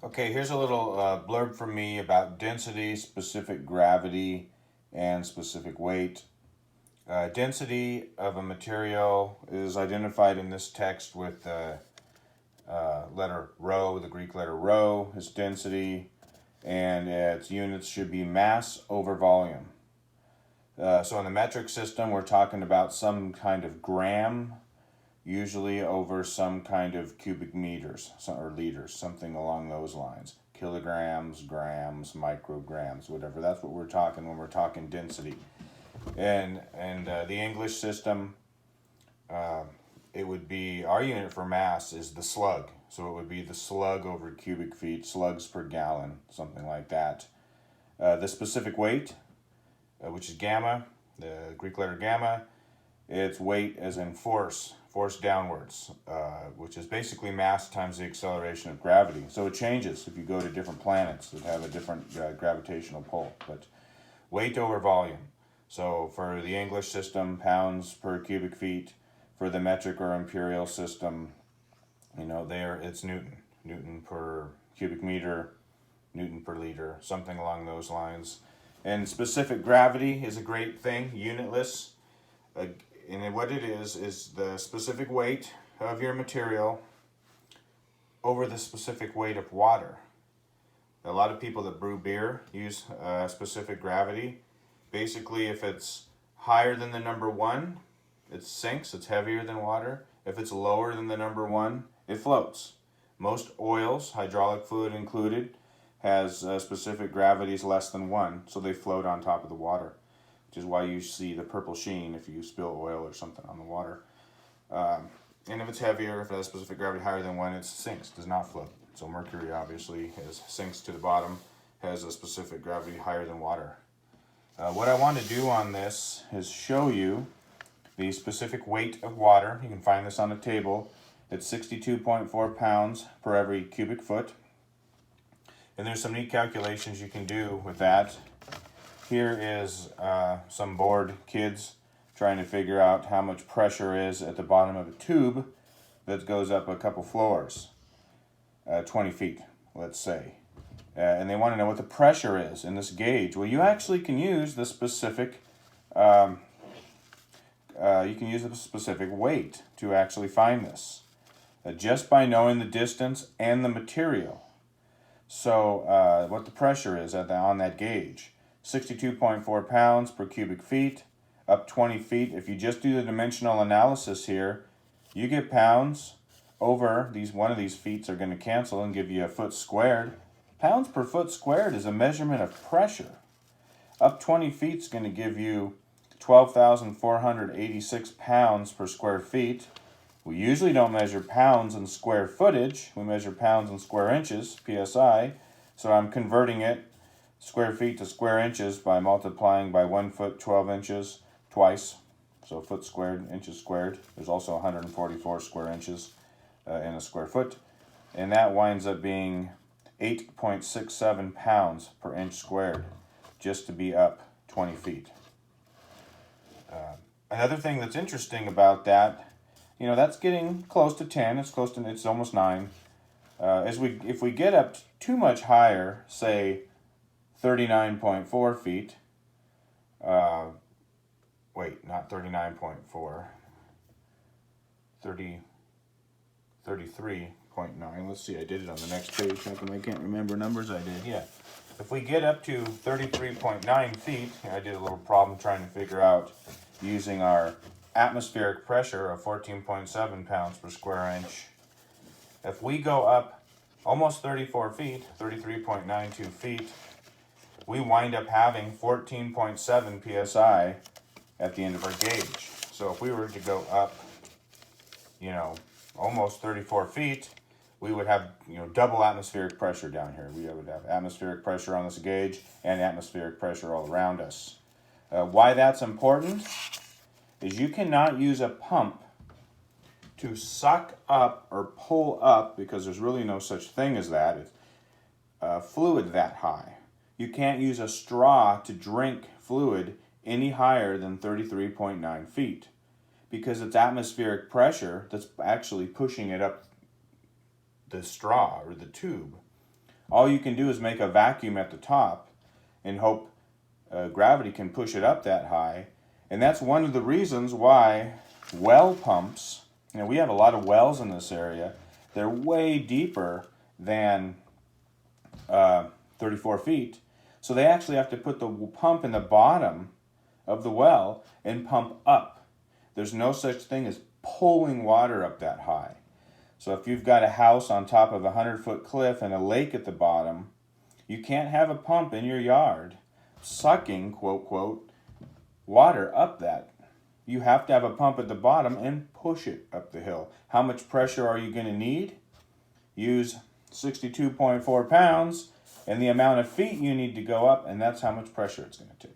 Okay, here's a little blurb from me about density, specific gravity, and specific weight. Density of a material is identified in this text with the letter rho, the Greek letter rho is density, and its units should be mass over volume. So in the metric system, we're talking about some kind of gram, usually over some kind of cubic meters or liters, something along those lines. Kilograms, grams, micrograms, whatever. That's what we're talking when we're talking density. And the English system, it would be, our unit for mass is the slug. So it would be the slug over cubic feet, slugs per gallon, something like that. The specific weight, which is gamma, the Greek letter gamma, its weight as in force downwards, which is basically mass times the acceleration of gravity. So it changes if you go to different planets that have a different gravitational pull. But weight over volume. So for the English system, pounds per cubic feet. For the metric or imperial system, there it's Newton. Newton per cubic meter, Newton per liter, something along those lines. And specific gravity is a great thing, unitless. And what it is the specific weight of your material over the specific weight of water. A lot of people that brew beer use specific gravity. Basically, if it's higher than the number 1, it sinks, it's heavier than water. If it's lower than the number 1, it floats. Most oils, hydraulic fluid included, has specific gravities less than 1, so they float on top of the water, which is why you see the purple sheen if you spill oil or something on the water. And if it's heavier, if it has specific gravity higher than 1, it sinks, does not float. So mercury obviously sinks to the bottom, has a specific gravity higher than water. What I want to do on this is show you the specific weight of water. You can find this on a table. It's 62.4 pounds per every cubic foot. And there's some neat calculations you can do with that. Here is some bored kids trying to figure out how much pressure is at the bottom of a tube that goes up a couple floors, 20 feet, let's say. And they want to know what the pressure is in this gauge. Well, you actually can use the specific weight to actually find this, just by knowing the distance and the material. So what the pressure is on that gauge, 62.4 pounds per cubic feet, up 20 feet. If you just do the dimensional analysis here, you get pounds over these. One of these feet are going to cancel and give you a foot squared. Pounds per foot squared is a measurement of pressure. Up 20 feet is going to give you 12,486 pounds per square feet. We usually don't measure pounds in square footage. We measure pounds in square inches, PSI. So I'm converting it square feet to square inches by multiplying by 1 foot 12 inches twice. So foot squared, inches squared. There's also 144 square inches in a square foot. And that winds up being 8.67 pounds per inch squared, just to be up 20 feet. Another thing that's interesting about that, that's getting close to 10. It's almost 9. If we get up too much higher, say 39.4 feet. Not 39.4. 33.9. Let's see, I did it on the next page. How come I can't remember numbers? I did, yeah. If we get up to 33.9 feet, I did a little problem trying to figure out using our atmospheric pressure of 14.7 pounds per square inch. If we go up almost 34 feet, 33.92 feet, we wind up having 14.7 psi at the end of our gauge. So if we were to go up, almost 34 feet, we would have, double atmospheric pressure down here. We would have atmospheric pressure on this gauge and atmospheric pressure all around us. Why that's important is you cannot use a pump to suck up or pull up, because there's really no such thing as that, fluid that high. You can't use a straw to drink fluid any higher than 33.9 feet, because it's atmospheric pressure that's actually pushing it up the straw or the tube. All you can do is make a vacuum at the top and hope gravity can push it up that high. And that's one of the reasons why well pumps, we have a lot of wells in this area, they're way deeper than 34 feet. So they actually have to put the pump in the bottom of the well and pump up. There's no such thing as pulling water up that high. So if you've got a house on top of a 100-foot cliff and a lake at the bottom, you can't have a pump in your yard sucking, quote, quote, water up that. You have to have a pump at the bottom and push it up the hill. How much pressure are you going to need? Use 62.4 pounds and the amount of feet you need to go up, and that's how much pressure it's going to take.